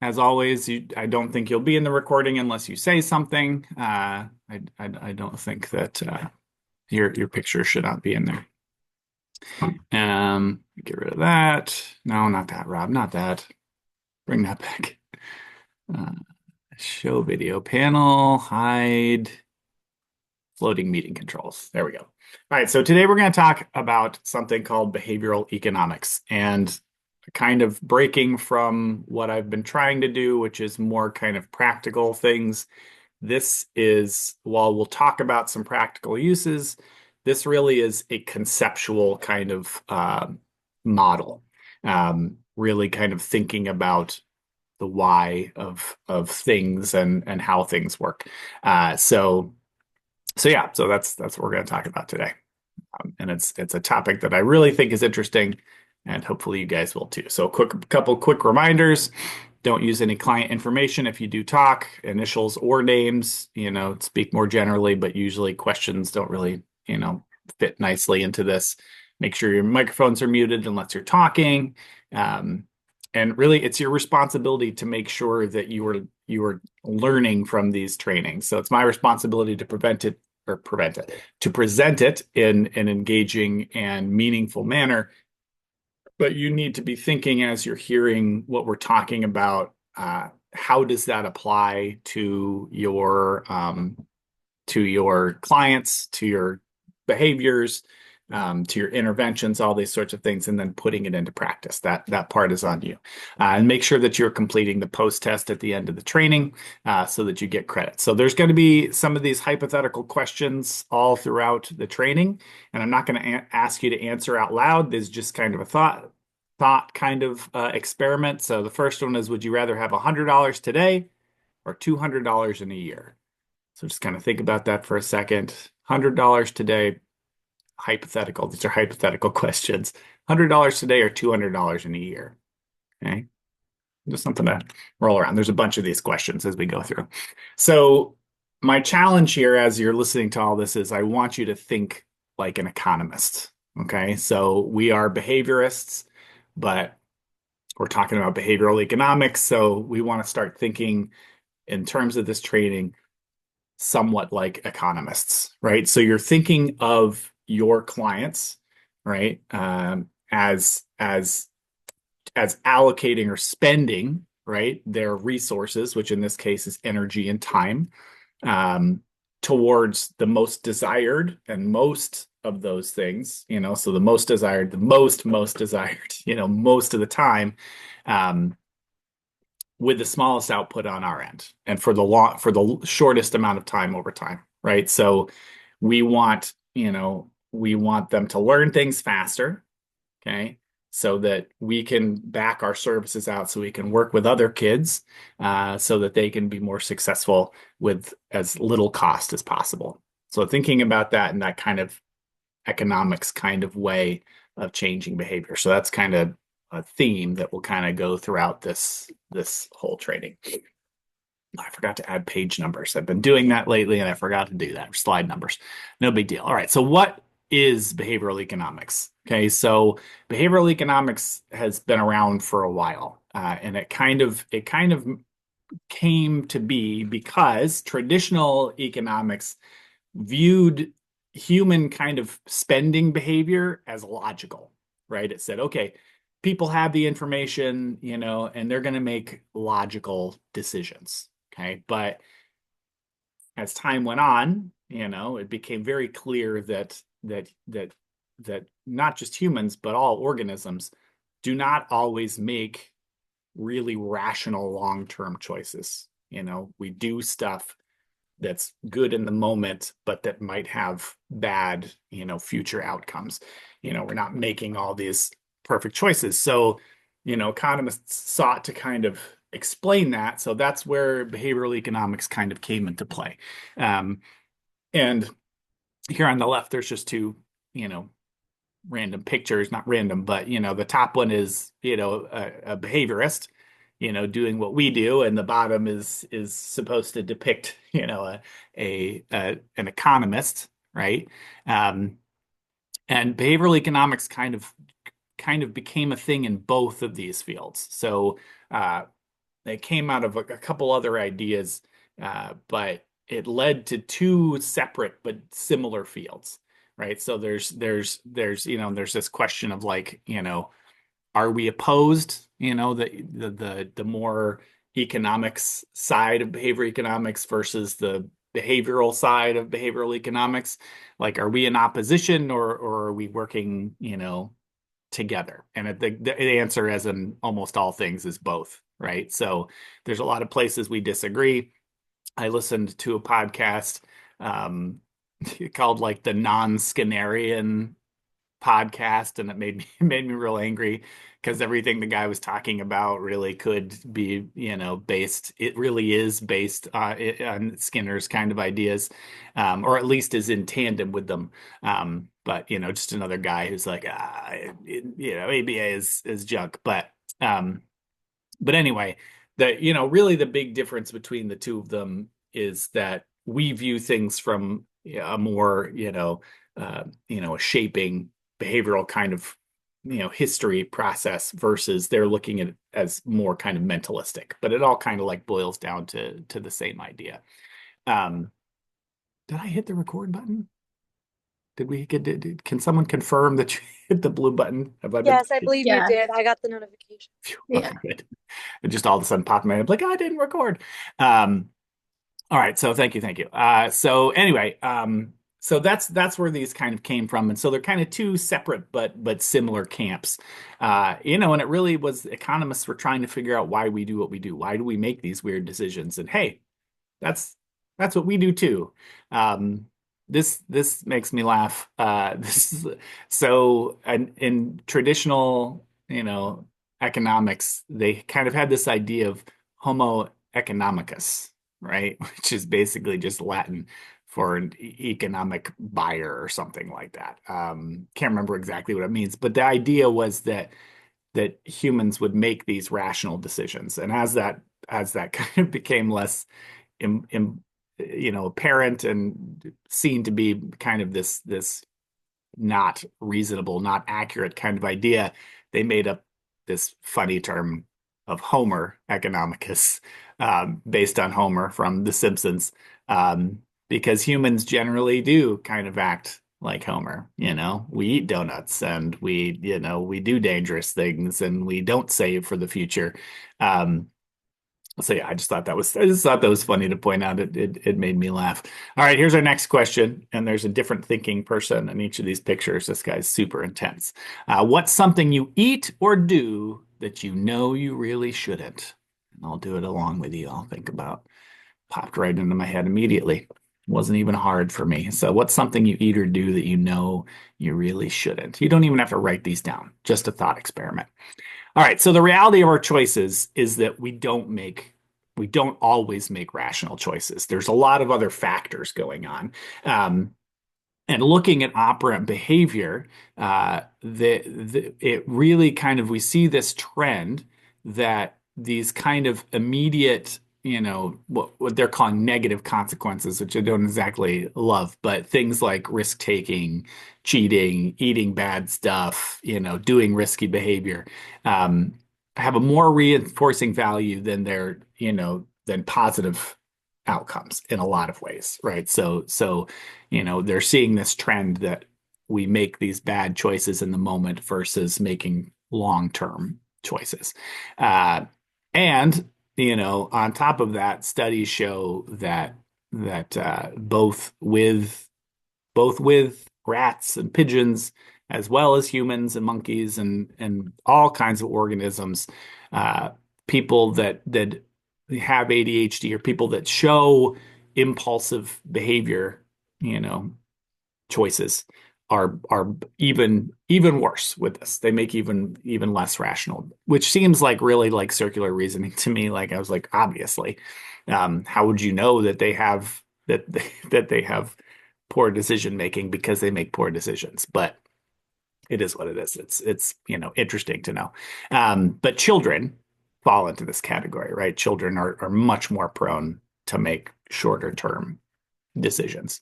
as always, I don't think you'll be in the recording unless you say something. I don't think that your picture should not be in there. Get rid of that. No, not that, Rob, not that. Bring that back. Uh, Show video panel, hide, floating meeting controls. There we go. All right, so today we're going to talk about something called behavioral economics and kind of breaking from what I've been trying to do, which is more kind of practical things. This is, while we'll talk about some practical uses, this really is a conceptual kind of model, really kind of thinking about the why of things and how things work. So that's what we're going to talk about today, and it's a topic that I really think is interesting, and hopefully you guys will too. So, couple quick reminders: don't use any client information if you do talk, initials or names. Speak more generally, but usually questions don't really fit nicely into this. Make sure your microphones are muted unless you're talking. And really, it's your responsibility to make sure that you are learning from these trainings. So it's my responsibility to to present it in an engaging and meaningful manner. But you need to be thinking as you're hearing what we're talking about. How does that apply to your clients, to your behaviors, to your interventions, all these sorts of things, and then putting it into practice. That part is on you. And make sure that you're completing the post test at the end of the training so that you get credit. So there's going to be some of these hypothetical questions all throughout the training, and I'm not going to ask you to answer out loud. There's just kind of a thought kind of experiment. So the first one is, would you rather have $100 today or $200 in a year? So just kind of think about that for a second. $100 today, hypothetical. These are hypothetical questions. $100 today or $200 in a year. Okay. Just something to roll around. There's a bunch of these questions as we go through. So my challenge here as you're listening to all this is I want you to think like an economist. Okay. So we are behaviorists, but we're talking about behavioral economics. So we want to start thinking in terms of this training somewhat like economists, right? So you're thinking of your clients, right, as allocating or spending, right, their resources, which in this case is energy and time, towards the most desired and most of those things, so the most desired, the most desired, most of the time, with the smallest output on our end and for the shortest amount of time over time, right? So we want, we want them to learn things faster, okay? So that we can back our services out so we can work with other kids so that they can be more successful with as little cost as possible. So thinking about that in that kind of economics kind of way of changing behavior. So that's kind of a theme that will kind of go throughout this whole training. I forgot to add page numbers. I've been doing that lately and I forgot to do that. Slide numbers. No big deal. All right. So what is behavioral economics? Okay. So behavioral economics has been around for a while. And it kind of came to be because traditional economics viewed human kind of spending behavior as logical, right? It said, okay, people have the information, and they're going to make logical decisions. Okay. But as time went on, it became very clear that not just humans, but all organisms do not always make really rational long-term choices. We do stuff that's good in the moment, but that might have bad, future outcomes. We're not making all these perfect choices. So, economists sought to kind of explain that. So that's where behavioral economics kind of came into play. And here on the left, there's just two, random pictures, not random, but, the top one is, a behaviorist, doing what we do, and the bottom is supposed to depict, an economist, right? And behavioral economics kind of became a thing in both of these fields. So They came out of a couple other ideas, but it led to two separate but similar fields, right? So there's this question of like, are we opposed, the more economics side of behavior economics versus the behavioral side of behavioral economics? Like, are we in opposition or are we working, together? And the answer, as in almost all things, is both, right? So there's a lot of places we disagree. I listened to a podcast um, called like the non-Skinnerian podcast, and it made me made me real angry because everything the guy was talking about really could be, based. It really is based on Skinner's kind of ideas, or at least is in tandem with them. But just another guy who's like, ABA is junk. But anyway, really the big difference between the two of them is that we view things from a more, a shaping behavioral kind of, history process versus they're looking at it as more kind of mentalistic. But it all kind of like boils down to the same idea. Um, did I hit the record button? Did we get? Can someone confirm that you hit the blue button? Have I been? Yes, I believe you Yeah. did. I got the notification. Yeah. Okay, good. It just all of a sudden popped in my head, like, I didn't record. Um, all right, so thank you. So anyway, so that's where these kind of came from, and so they're kind of two separate but similar camps. And it really was economists were trying to figure out why we do what we do. Why do we make these weird decisions? And hey, that's that's what we do too. Um, this makes me laugh. This is, so in traditional, economics, they kind of had this idea of Homo economicus, right? Which is basically just Latin for an economic buyer or something like that. Can't remember exactly what it means, but the idea was that humans would make these rational decisions, and as that kind of became less im, im, apparent and seen to be kind of this not reasonable, not accurate kind of idea, they made up this funny term of Homer economicus, based on Homer from The Simpsons, because humans generally do kind of act like Homer. We eat donuts and we do dangerous things and we don't save for the future. So yeah, I just thought that was funny to point out. It made me laugh. All right, here's our next question, and there's a different thinking person in each of these pictures. This guy's super intense. What's something you eat or do that you know you really shouldn't? And I'll do it along with you. I'll think about. Popped right into my head immediately. Wasn't even hard for me. So, what's something you eat or do that you know you really shouldn't? You don't even have to write these down. Just a thought experiment. All right, so the reality of our choices is that we don't always make rational choices. There's a lot of other factors going on. And looking at operant behavior, it really kind of we see this trend that these kind of immediate, what they're calling negative consequences, which I don't exactly love, but things like risk taking, cheating, eating bad stuff, doing risky behavior, um, have a more reinforcing value than positive outcomes in a lot of ways, right? So they're seeing this trend that we make these bad choices in the moment versus making long-term choices. And on top of that, studies show that both with rats and pigeons, as well as humans and monkeys and all kinds of organisms, uh, people that have ADHD or people that show impulsive behavior, you know, choices are even worse with this. They make even less rational, which seems like really like circular reasoning to me. Like I was like, obviously, how would you know that they have poor decision making because they make poor decisions? But it is what it is. It's interesting to know. But children fall into this category, right? Children are much more prone to make shorter term decisions.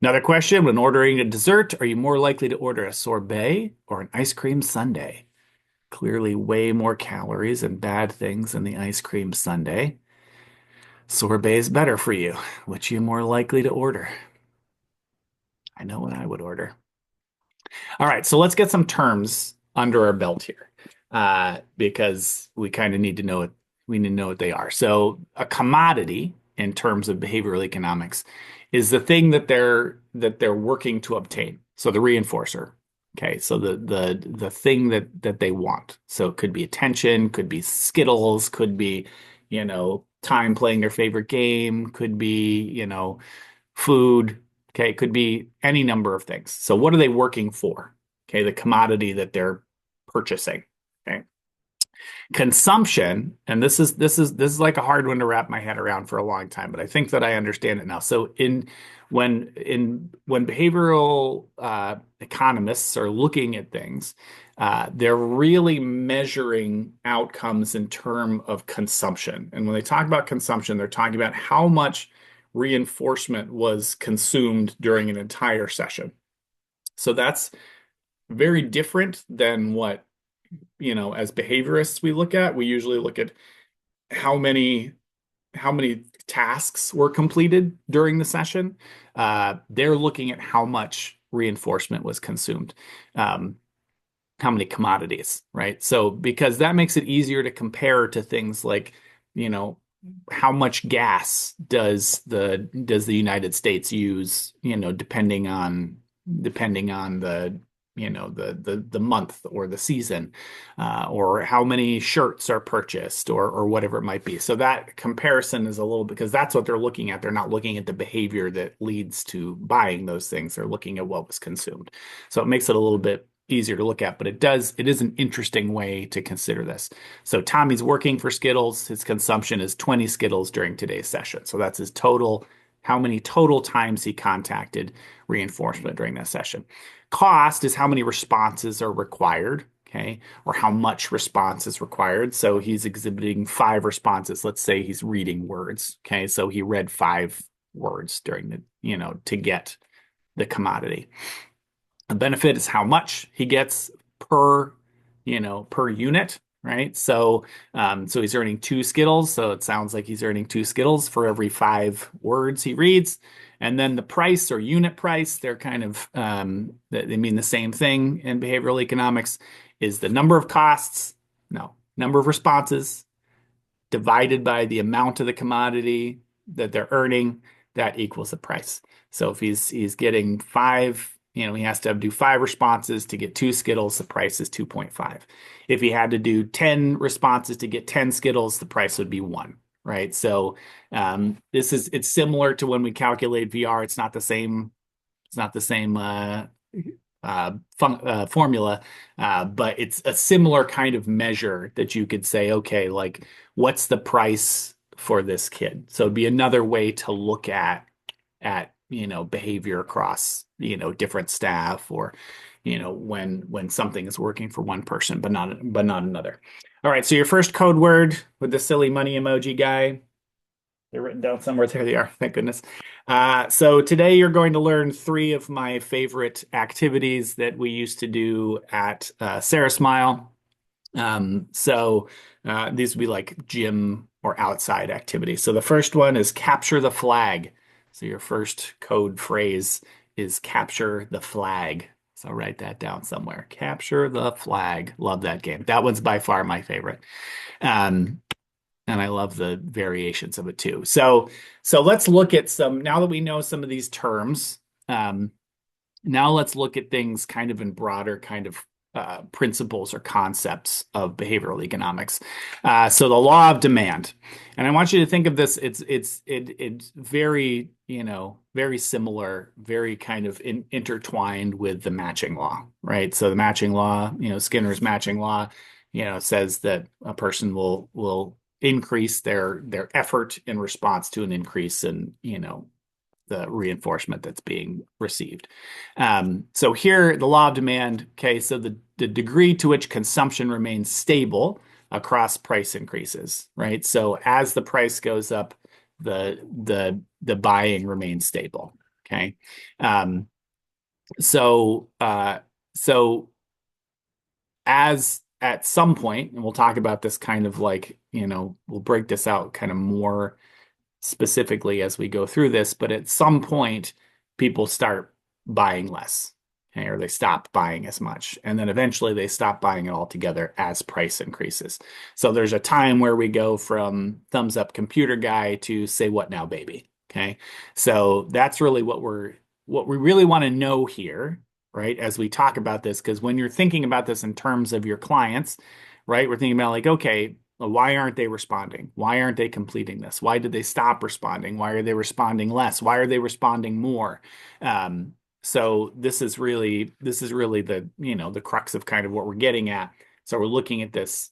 Another question, when ordering a dessert, are you more likely to order a sorbet or an ice cream sundae? Clearly way more calories and bad things in the ice cream sundae. Sorbet is better for you. Which you more likely to order? I know what I would order. All right, so let's get some terms under our belt here, because we kind of need to know we need to know what they are. So a commodity in terms of behavioral economics is the thing that they're working to obtain. So the reinforcer. Okay, so the thing that they want. So it could be attention, could be Skittles, could be, time playing their favorite game, could be, food. Okay, it could be any number of things. So what are they working for? Okay, the commodity that they're purchasing. Okay. Consumption, and this is like a hard one to wrap my head around for a long time, but I think that I understand it now. So when behavioral economists are looking at things, they're really measuring outcomes in terms of consumption. And when they talk about consumption, they're talking about how much reinforcement was consumed during an entire session. So that's very different than what, as behaviorists we look at. We usually look at how many tasks were completed during the session. They're looking at how much reinforcement was consumed. How many commodities, right? So because that makes it easier to compare to things like, you know, how much gas does the United States use, depending on the month or the season, or how many shirts are purchased or whatever it might be. So that comparison is a little, because that's what they're looking at. They're not looking at the behavior that leads to buying those things. They're looking at what was consumed. So it makes it a little bit easier to look at, but it is an interesting way to consider this. So Tommy's working for Skittles. His consumption is 20 Skittles during today's session. So that's his total, how many total times he contacted reinforcement during that session. Cost is how many responses are required, okay, or how much response is required. So he's exhibiting 5 responses. Let's say he's reading words, okay, so he read 5 words during to get the commodity. The benefit is how much he gets per unit, right? So he's earning 2 Skittles. So it sounds like he's earning 2 Skittles for every 5 words he reads. And then the price or unit price, they're kind of, they mean the same thing in behavioral economics, is the number of costs, no, number of responses divided by the amount of the commodity that they're earning, that equals the price. So if he's getting 5, he has to do 5 responses to get 2 Skittles, the price is 2.5. If he had to do 10 responses to get 10 Skittles, the price would be 1, right? So it's similar to when we calculate VR. It's not the same formula, but it's a similar kind of measure that you could say, okay, like what's the price for this kid? So it'd be another way to look at behavior across different staff, or when something is working for one person but not another. All right, so your first code word with the silly money emoji guy. They're written down somewhere. There they are. Thank goodness. So today you're going to learn 3 of my favorite activities that we used to do at Sarah Smile. So these would be like gym or outside activities. So the first one is capture the flag. So your first code phrase is capture the flag. So write that down somewhere. Capture the flag. Love that game. That one's by far my favorite. And I love the variations of it too. So let's look at some, now that we know some of these terms, now let's look at things kind of in broader kind of principles or concepts of behavioral economics. So the law of demand, and I want you to think of this. It's very very similar, very kind of intertwined with the matching law, right? So the matching law, Skinner's matching law, says that a person will increase their effort in response to an increase in the reinforcement that's being received. So here, the law of demand, okay, so the degree to which consumption remains stable across price increases, right? So as the price goes up, the buying remains stable, okay? So as at some point, and we'll talk about this kind of like, we'll break this out kind of more specifically as we go through this, but at some point, people start buying less, okay, or they stop buying as much. And then eventually they stop buying it altogether as price increases. So there's a time where we go from thumbs up computer guy to say what now, baby. Okay. So that's really what we really want to know here, right? As we talk about this, because when you're thinking about this in terms of your clients, right, we're thinking about like, okay, well, why aren't they responding? Why aren't they completing this? Why did they stop responding? Why are they responding less? Why are they responding more? So this is really the crux of kind of what we're getting at. So we're looking at this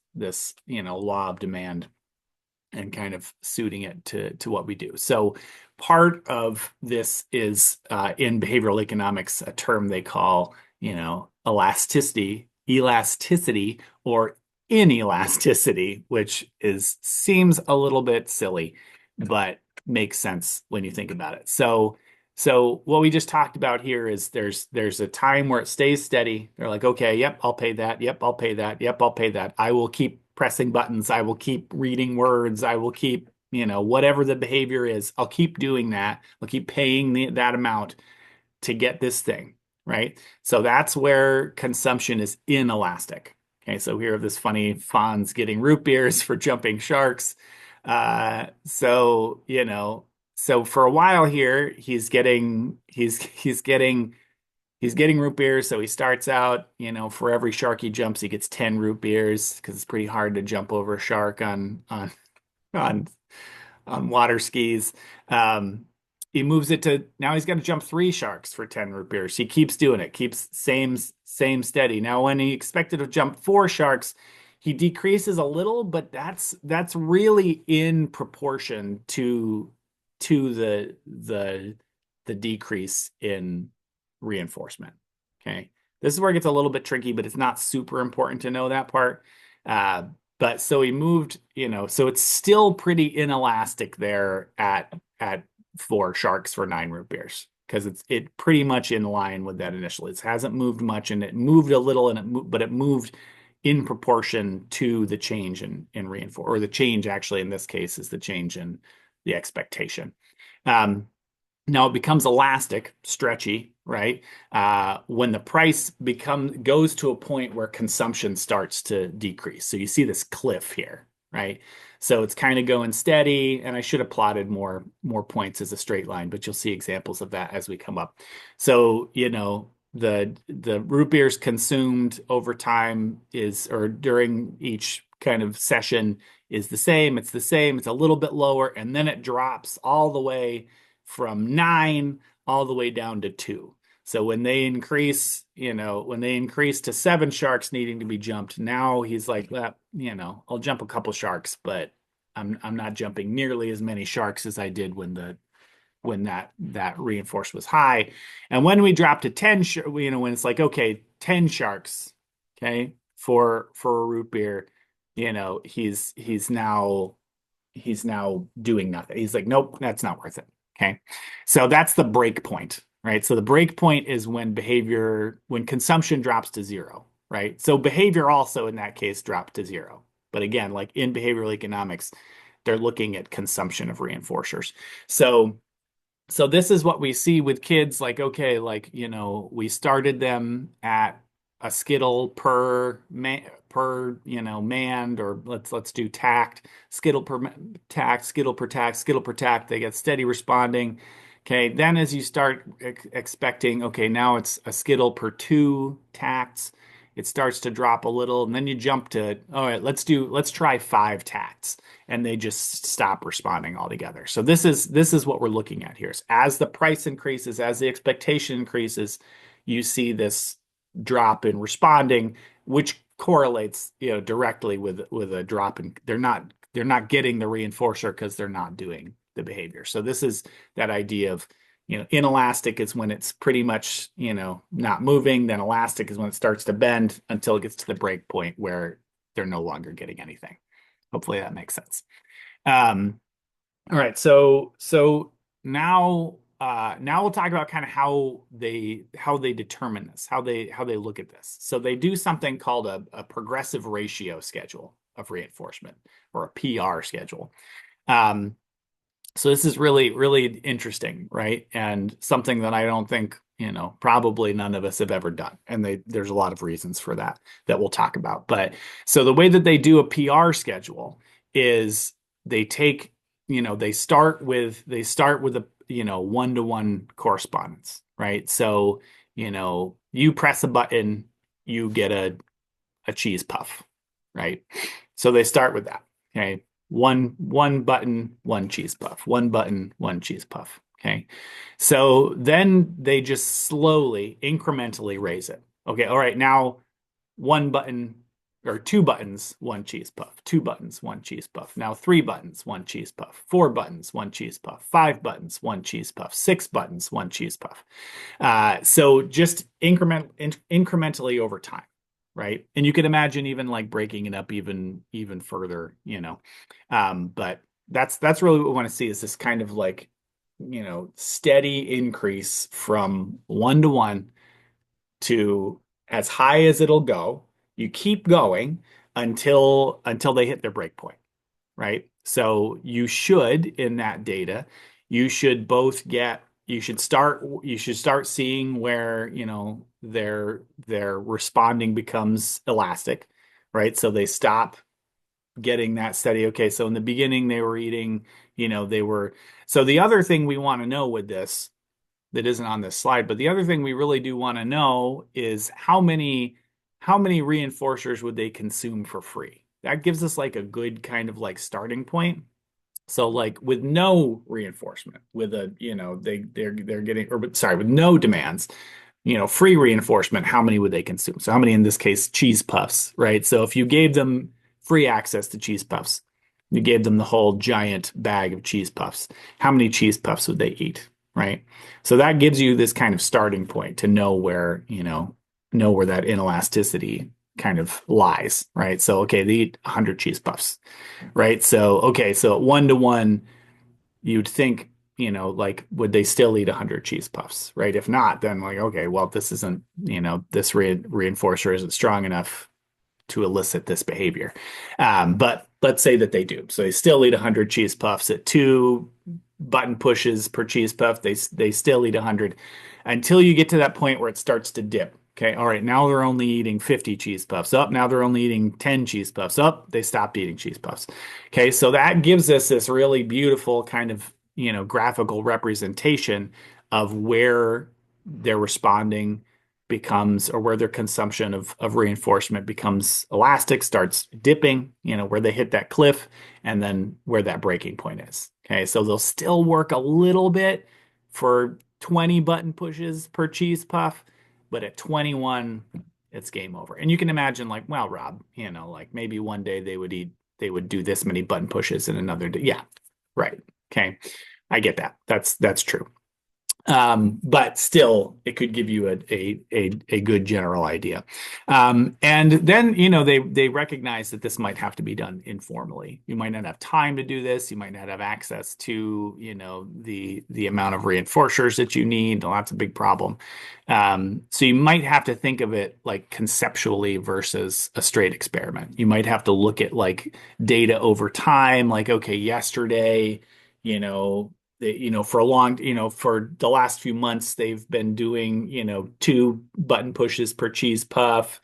law of demand and kind of suiting it to what we do. So part of this is in behavioral economics, a term they call, elasticity, or inelasticity, which seems a little bit silly, but makes sense when you think about it. So what we just talked about here is there's a time where it stays steady. They're like, okay, yep, I'll pay that. Yep, I'll pay that. Yep, I'll pay that. I will keep pressing buttons. I will keep reading words. I will keep, whatever the behavior is, I'll keep doing that. I'll keep paying that amount to get this thing, right? So that's where consumption is inelastic. Okay, so here have this funny Fonz getting root beers for jumping sharks. So for a while here, he's getting root beers. So he starts out, for every shark he jumps, he gets 10 root beers because it's pretty hard to jump over a shark on water skis. Um, he moves it to now he's got to jump 3 sharks for 10 root beers. He keeps doing it, keeps same steady. Now, when he expected to jump 4 sharks, he decreases a little, but that's really in proportion to the decrease in reinforcement. Okay. This is where it gets a little bit tricky, but it's not super important to know that part. But so he moved, so it's still pretty inelastic there at 4 sharks for 9 root beers because it pretty much in line with that initially. It hasn't moved much, and it moved a little, but it moved in proportion to the change in reinforce, or the change actually in this case is the change in the expectation. Now it becomes elastic, stretchy, right? When the price goes to a point where consumption starts to decrease. So you see this cliff here, right? So it's kind of going steady, and I should have plotted more points as a straight line, but you'll see examples of that as we come up. So, the root beers consumed over time or during each kind of session is the same. It's the same. It's a little bit lower, and then it drops all the way from 9 all the way down to 2. So when they increase to 7 sharks needing to be jumped, now he's like, well, I'll jump a couple sharks, but I'm not jumping nearly as many sharks as I did when that reinforce was high. And when we drop to 10, when it's like, okay, 10 sharks, okay, for a root beer, he's now doing nothing. He's like, nope, that's not worth it. Okay. So that's the break point, right? So the break point is when consumption drops to 0, right? So behavior also in that case dropped to 0. But again, like in behavioral economics, they're looking at consumption of reinforcers. So this is what we see with kids, like, okay, like, we started them at a skittle per manned, or let's do tact, skittle per tact, skittle per tact, skittle per tact. They get steady responding. Okay, then as you start expecting, okay, now it's a skittle per 2 tacts, it starts to drop a little, and then you jump to, all right, let's try 5 tacts, and they just stop responding altogether. So this is what we're looking at here. As the price increases, as the expectation increases, you see this drop in responding, which correlates, directly with a drop in, they're not getting the reinforcer because they're not doing the behavior. So this is that idea of, inelastic is when it's pretty much, not moving. Then elastic is when it starts to bend until it gets to the break point where they're no longer getting anything. Hopefully that makes sense. All right. So now now we'll talk about kind of how they determine this, how they look at this. So they do something called a progressive ratio schedule of reinforcement, or a PR schedule. Um, so this is really, really interesting, right? And something that I don't think, probably none of us have ever done. And there's a lot of reasons for that we'll talk about. But so the way that they do a PR schedule is they take, they start with a, one-to-one correspondence, right? So, you press a button, you get a cheese puff, right? So they start with that. Okay. One button, one cheese puff. One button, one cheese puff. Okay. So then they just slowly, incrementally raise it. Okay. All right. Now one button or two buttons, one cheese puff. Two buttons, one cheese puff. Now three buttons, one cheese puff. Four buttons, one cheese puff. Five buttons, one cheese puff. Six buttons, one cheese puff. So just incrementally over time, right? And you can imagine even like breaking it up even further, but that's really what we want to see, is this kind of like, steady increase from one-to-one to as high as it'll go. You keep going until they hit their break point, right? So you should, in that data, you should start seeing where, their responding becomes elastic, right? So they stop getting that steady. Okay, so in the beginning they were eating, they were. So the other thing we want to know with this, that isn't on this slide, but the other thing we really do want to know is how many reinforcers would they consume for free? That gives us like a good kind of like starting point. So like with no reinforcement, with a, they're getting, or sorry, with no demands, free reinforcement, how many would they consume? So how many in this case, cheese puffs, right? So if you gave them free access to cheese puffs, you gave them the whole giant bag of cheese puffs, how many cheese puffs would they eat, right? So that gives you this kind of starting point to know where that inelasticity kind of lies, right? So okay, they eat 100 cheese puffs, right? So okay, so 1-to-1, you'd think, like, would they still eat 100 cheese puffs, right? If not, then like, okay, well, this isn't, this reinforcer isn't strong enough to elicit this behavior. But let's say that they do. So they still eat 100 cheese puffs at 2 button pushes per cheese puff. They still eat 100 until you get to that point where it starts to dip. Okay, all right, now they're only eating 50 cheese puffs. Up, now they're only eating 10 cheese puffs. Up, they stopped eating cheese puffs. Okay, so that gives us this really beautiful kind of, graphical representation of where they're responding becomes, or where their consumption of reinforcement becomes elastic, starts dipping, where they hit that cliff, and then where that breaking point is. Okay, so they'll still work a little bit for 20 button pushes per cheese puff, but at 21, it's game over. And you can imagine, like, well, Rob, like maybe one day they would do this many button pushes and another day. Yeah, right. Okay. I get that. That's true. But still, it could give you a good general idea. And then, they recognize that this might have to be done informally. You might not have time to do this. You might not have access to, the amount of reinforcers that you need. Well, that's a big problem. So you might have to think of it like conceptually versus a straight experiment. You might have to look at like data over time, like, okay, yesterday, for for the last few months, they've been doing, 2 button pushes per cheese puff.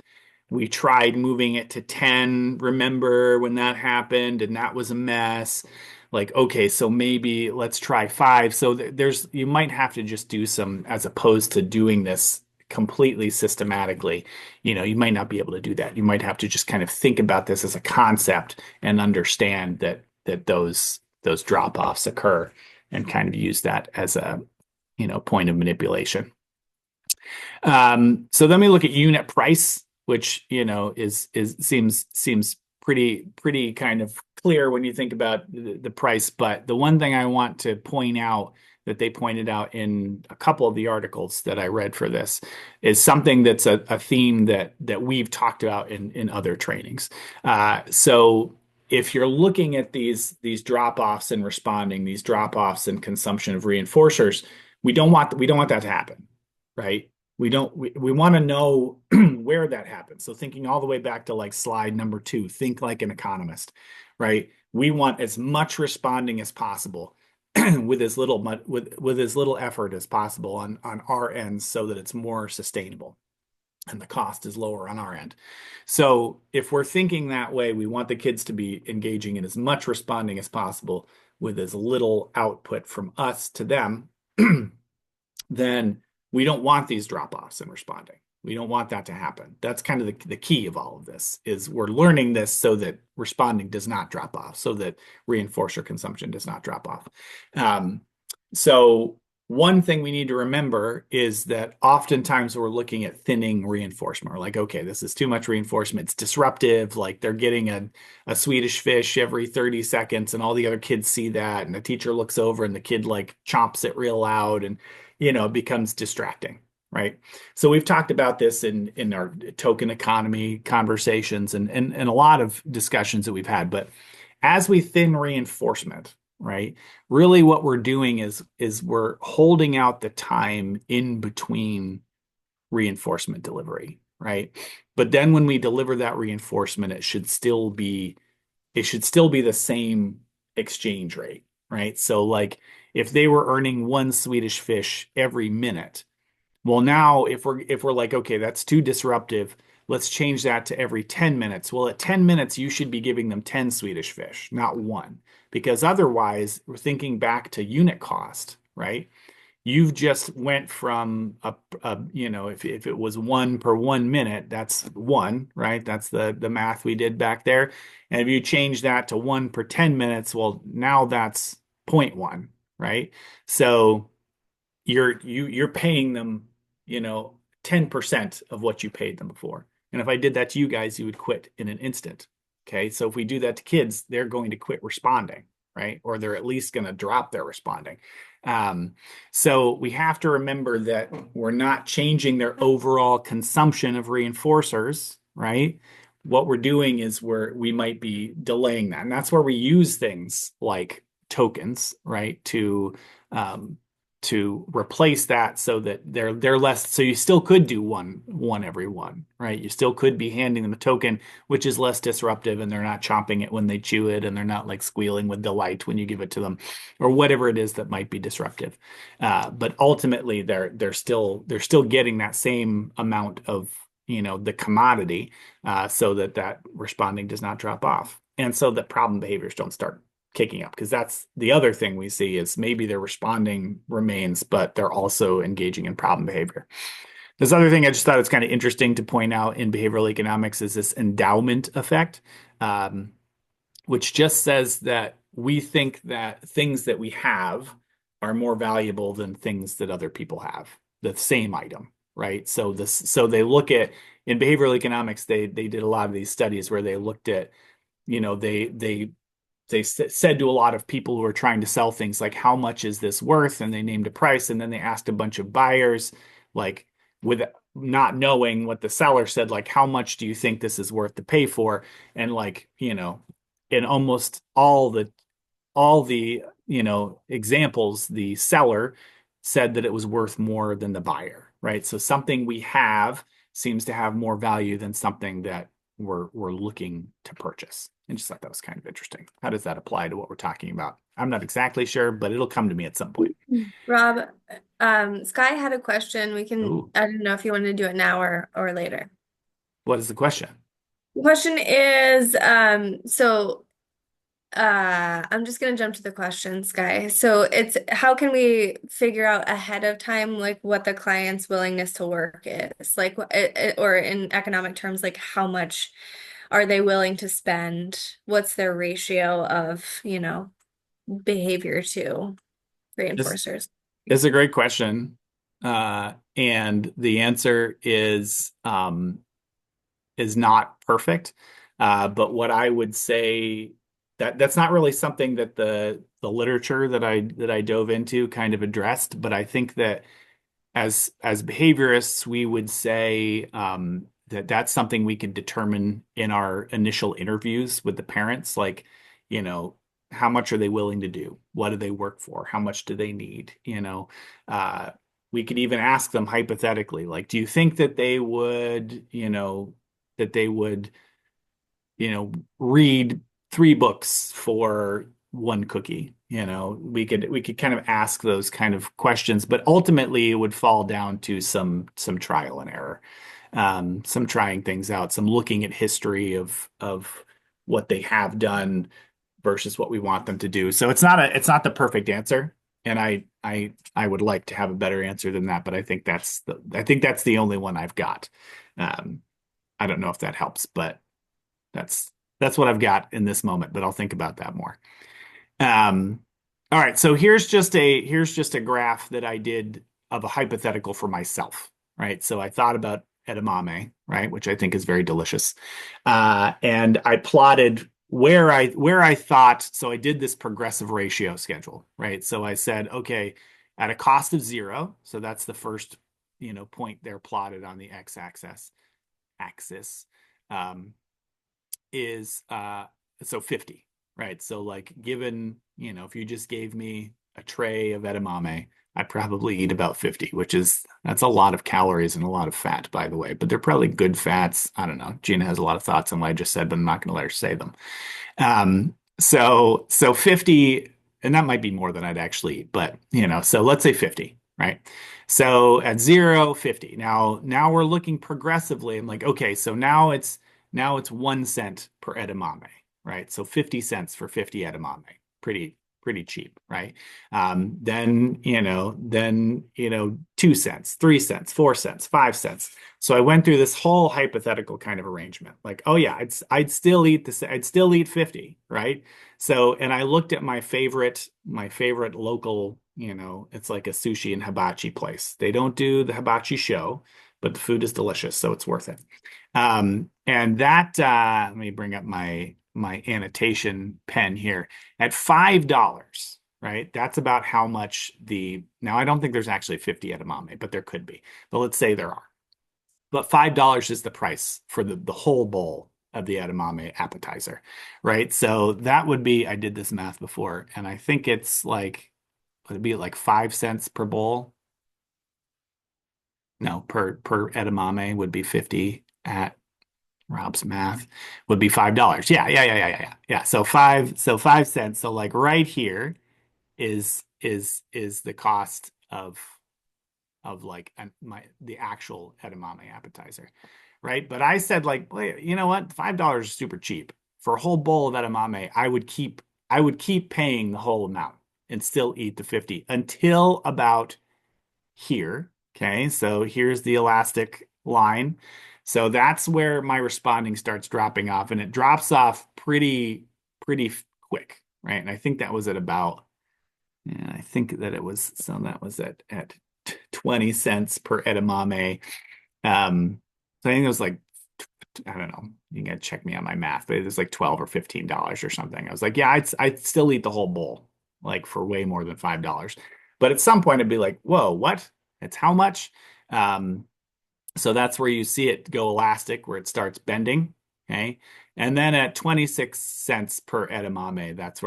We tried moving it to 10. Remember when that happened? And that was a mess. Like, okay, so maybe let's try 5. So you might have to just do some, as opposed to doing this completely systematically, you might not be able to do that. You might have to just kind of think about this as a concept and understand that those drop-offs occur, and kind of use that as a, point of manipulation. So then we look at unit price, which, seems pretty kind of clear when you think about the price. But the one thing I want to point out, that they pointed out in a couple of the articles that I read for this, is something that's a theme that we've talked about in other trainings. So if you're looking at these drop-offs and responding, these drop-offs and consumption of reinforcers, we don't want that to happen, right? We want to know where that happens. So thinking all the way back to like slide number 2, think like an economist, right? We want as much responding as possible with as little effort as possible on our end so that it's more sustainable and the cost is lower on our end. So if we're thinking that way, we want the kids to be engaging in as much responding as possible with as little output from us to them. Then we don't want these drop-offs in responding. We don't want that to happen. That's kind of the key of all of this is we're learning this so that responding does not drop off, so that reinforcer consumption does not drop off. So one thing we need to remember is that oftentimes we're looking at thinning reinforcement. We're like, okay, this is too much reinforcement. It's disruptive. Like they're getting a Swedish fish every 30 seconds and all the other kids see that. And the teacher looks over and the kid like chomps it real loud and, it becomes distracting, right? So we've talked about this in our token economy conversations and a lot of discussions that we've had. But as we thin reinforcement, right? Really what we're doing is we're holding out the time in between reinforcement delivery, right? But then when we deliver that reinforcement, it should still be the same exchange rate, right? So like if they were earning one Swedish fish every minute, well, now if we're like, okay, that's too disruptive, let's change that to every 10 minutes. Well, at 10 minutes, you should be giving them 10 Swedish fish, not one. Because otherwise, we're thinking back to unit cost, right? You've just went from if it was one per 1 minute, that's one, right? That's the math we did back there. And if you change that to one per 10 minutes, well, now that's zero point 0.1, right? So you're paying them, 10% of what you paid them before. And if I did that to you guys, you would quit in an instant. Okay. So if we do that to kids, they're going to quit responding, right? Or they're at least going to drop their responding. So we have to remember that we're not changing their overall consumption of reinforcers, right? What we're doing is we might be delaying that. And that's where we use things like tokens, right? To replace that so that they're less, so you still could do one every one, right? You still could be handing them a token which is less disruptive and they're not chomping it when they chew it and they're not like squealing with delight when you give it to them or whatever it is that might be disruptive. But ultimately they're still getting that same amount of the commodity so that responding does not drop off and so that problem behaviors don't start kicking up because that's the other thing we see is maybe their responding remains, but they're also engaging in problem behavior. This other thing I just thought it's kind of interesting to point out in behavioral economics is this endowment effect, which just says that we think that things that we have are more valuable than things that other people have, the same item, right? So they look at in behavioral economics, they did a lot of these studies where they looked at, they said to a lot of people who are trying to sell things like how much is this worth and they named a price and then they asked a bunch of buyers like with not knowing what the seller said like how much do you think this is worth to pay for and like in almost all the examples the seller said that it was worth more than the buyer, right? So something we have seems to have more value than something that we're looking to purchase. And just thought that was kind of interesting. How does that apply to what we're talking about? I'm not exactly sure, but it'll come to me at some point. Rob, Sky had a question. Ooh, I don't know if you want to do it now or later. what is the question? The question is, I'm just gonna jump to the question, Sky. So it's how can we figure out ahead of time like what the client's willingness to work is? Like or in economic terms, like how much are they willing to spend? What's their ratio of, behavior to This reinforcers? is a great question. And the answer is not perfect. But what I would say that's not really something that the literature that I dove into kind of addressed, but I think that as behaviorists, we would say that that's something we could determine in our initial interviews with the parents. Like, you know, how much are they willing to do? What do they work for? How much do they need? Uh, we could even ask them hypothetically, like, do you think that they would, that they would, read 3 books for one cookie? We could kind of ask those kind of questions, but ultimately it would fall down to some trial and error, some trying things out, some looking at history of what they have done versus what we want them to do. So it's not the perfect answer. And I would like to have a better answer than that, but I think that's the only one I've got. Um, I don't know if that helps, but that's that's what I've got in this moment, but I'll think about that more. Um, all right, so here's just a graph that I did of a hypothetical for myself, right? So I thought about edamame, right, which I think is very delicious. And I plotted where I thought, so I did this progressive ratio schedule, right? So I said, okay, at a cost of 0, so that's the first, point there plotted on the x axis, um, is so 50, right? So like given, if you just gave me a tray of edamame, I'd probably eat about 50, that's a lot of calories and a lot of fat, by the way, but they're probably good fats. I don't know. Gina has a lot of thoughts on what I just said, but I'm not going to let her say them. So 50, and that might be more than I'd actually eat, but so let's say 50, right? So at 0, 50. Now we're looking progressively. I'm like, okay, so now it's 1 cent per edamame, right? So 50 cents for 50 edamame. Pretty cheap, right? Then 2 cents, 3 cents, 4 cents, 5 cents. So I went through this whole hypothetical kind of arrangement. Like, oh yeah, I'd still eat this, I'd still eat 50, right? So, and I looked at my favorite local, it's like a sushi and hibachi place. They don't do the hibachi show, but the food is delicious, so it's worth it. And that let me bring up my annotation pen here. At $5, right? That's about how much now I don't think there's actually 50 edamame, but there could be. But let's say there are. But $5 is the price for the whole bowl of the edamame appetizer, right? So that would be, I did this math before, and I think it's like, would it be like 5 cents per bowl? No, per edamame would be 50 at Rob's math would be $5. Yeah, yeah, yeah, yeah, yeah, yeah. Yeah. So 5 cents. So like right here is the cost of like the actual edamame appetizer, right? But I said like, wait, you know what? $5 is super cheap. For a whole bowl of edamame, I would keep paying the whole amount and still eat the 50 until about here. Okay, so here's the elastic line. So that's where my responding starts dropping off, and it drops off pretty quick, right? And I think that was at about, yeah, I think that it was, so that was at 20 cents per edamame. So I think it was like, I don't know, you can check me on my math, but it was like 12 or $15 or something. I was like, yeah, I'd still eat the whole bowl, like for way more than $5. But at some point, it'd be like, whoa, what? It's how much? Um, so that's where you see it go elastic, where it starts bending. Okay. And then at 26 cents per edamame, that's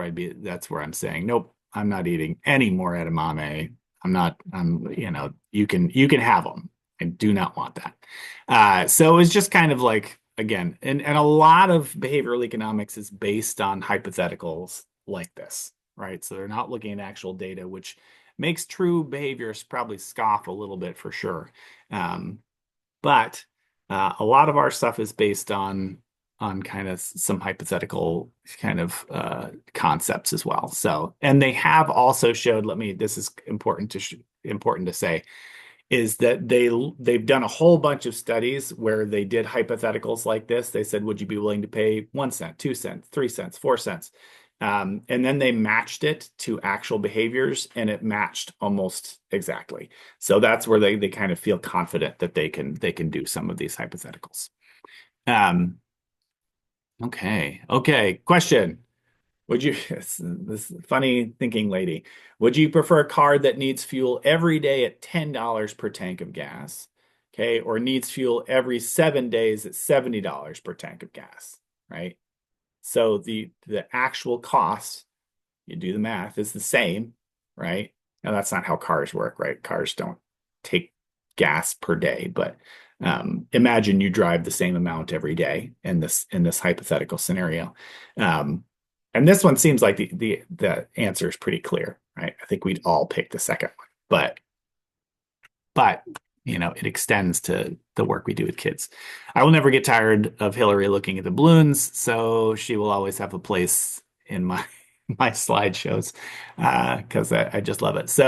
where I'm saying, nope, I'm not eating any more edamame. You can have them. I do not want that. So it's just kind of like, again, and a lot of behavioral economics is based on hypotheticals like this, right? So they're not looking at actual data, which makes true behaviorists probably scoff a little bit for sure. But a lot of our stuff is based on kind of some hypothetical kind of concepts as well. So, and they have also showed, this is important to say, is that they've done a whole bunch of studies where they did hypotheticals like this. They said, would you be willing to pay 1 cent, 2 cents, 3 cents, 4 cents? And then they matched it to actual behaviors, and it matched almost exactly. So that's where they kind of feel confident that they can do some of these hypotheticals. Okay. Question. Would you, this funny thinking lady, would you prefer a car that needs fuel every day at $10 per tank of gas? Okay, or needs fuel every 7 days at $70 per tank of gas, right? So the actual costs you do the math, is the same, right? Now that's not how cars work, right? Cars don't take gas per day, but imagine you drive the same amount every day in this hypothetical scenario. Um, and this one seems like the answer is pretty clear, right? I think we'd all pick the second one, but it extends to the work we do with kids. I will never get tired of Hillary looking at the balloons, so she will always have a place in my my slideshows because I just love it.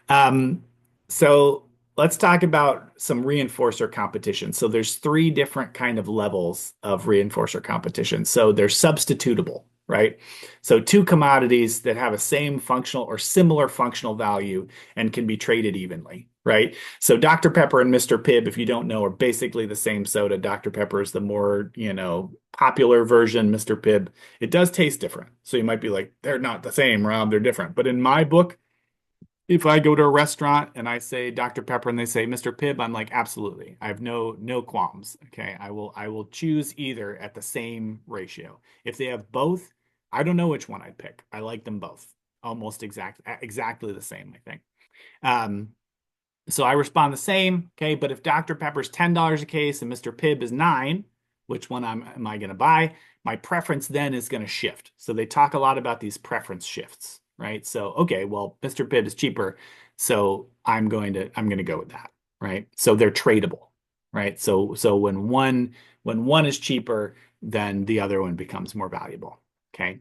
Um, so let's talk about some reinforcer competition. So there's three different kind of levels of reinforcer competition. So they're substitutable, right? So two commodities that have a same functional or similar functional value and can be traded evenly, right? So Dr. Pepper and Mr. Pibb, if you don't know, are basically the same soda. Dr. Pepper is the more, popular version. Mr. Pibb, it does taste different. So you might be like, they're not the same, Rob, they're different. But in my book, if I go to a restaurant and I say Dr. Pepper and they say Mr. Pibb, I'm like, absolutely. I have no qualms. Okay. I will choose either at the same ratio. If they have both, I don't know which one I'd pick. I like them both. Almost exactly the same, I think. Um, so I respond the same, okay? But if Dr. Pepper's $10 a case and Mr. Pibb is 9, which one am I going to buy? My preference then is going to shift. So they talk a lot about these preference shifts, right? So okay, well, Mr. Pibb is cheaper, so I'm going to go with that, right? So they're tradable, right? So when one is cheaper, then the other one becomes more valuable, okay?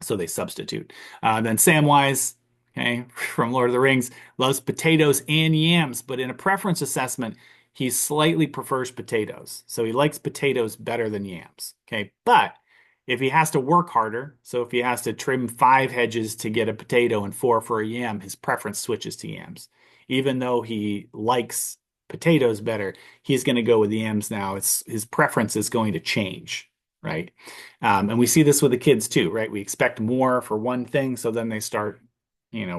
So they substitute. Then Samwise, okay, from Lord of the Rings, loves potatoes and yams, but in a preference assessment, he slightly prefers potatoes. So he likes potatoes better than yams. Okay, but if he has to work harder, so if he has to trim 5 hedges to get a potato and 4 for a yam, his preference switches to yams. Even though he likes potatoes better, he's going to go with yams now. His preference is going to change, right? And we see this with the kids too, right? We expect more for one thing, so then they start,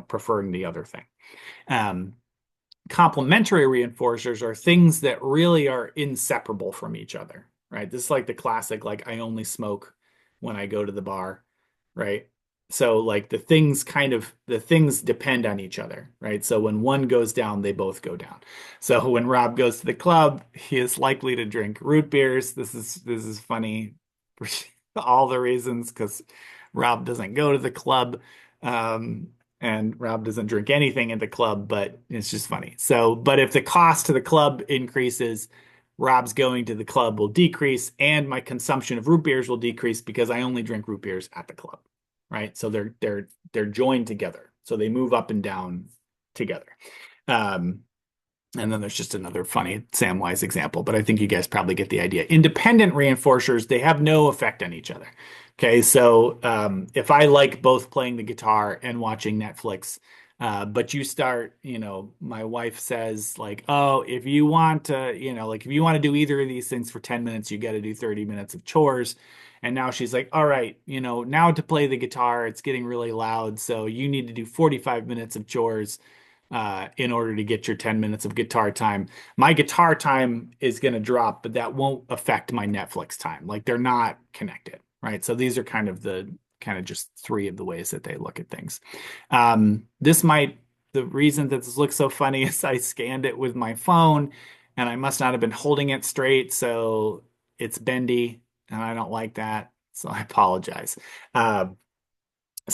preferring the other thing. Um, Complementary reinforcers are things that really are inseparable from each other, right? This is like the classic, like I only smoke when I go to the bar, right? So like the things depend on each other, right? So when one goes down, they both go down. So when Rob goes to the club, he is likely to drink root beers. This is funny for all the reasons because Rob doesn't go to the club. Um, and Rob doesn't drink anything at the club, but it's just funny. So, but if the cost to the club increases, Rob's going to the club will decrease, and my consumption of root beers will decrease because I only drink root beers at the club, right? So they're joined together, so they move up and down together. Um, and then there's just another funny Samwise example, but I think you guys probably get the idea. Independent reinforcers, they have no effect on each other. Okay, so if I like both playing the guitar and watching Netflix, but you start, my wife says like, oh, if you want to, like if you want to do either of these things for 10 minutes, you got to do 30 minutes of chores. And now she's like, all right, now to play the guitar, it's getting really loud, so you need to do 45 minutes of chores in order to get your 10 minutes of guitar time. My guitar time is going to drop, but that won't affect my Netflix time. Like they're not connected, right? So these are kind of just three of the ways that they look at things. The reason that this looks so funny is I scanned it with my phone and I must not have been holding it straight. So it's bendy and I don't like that. So I apologize. Uh,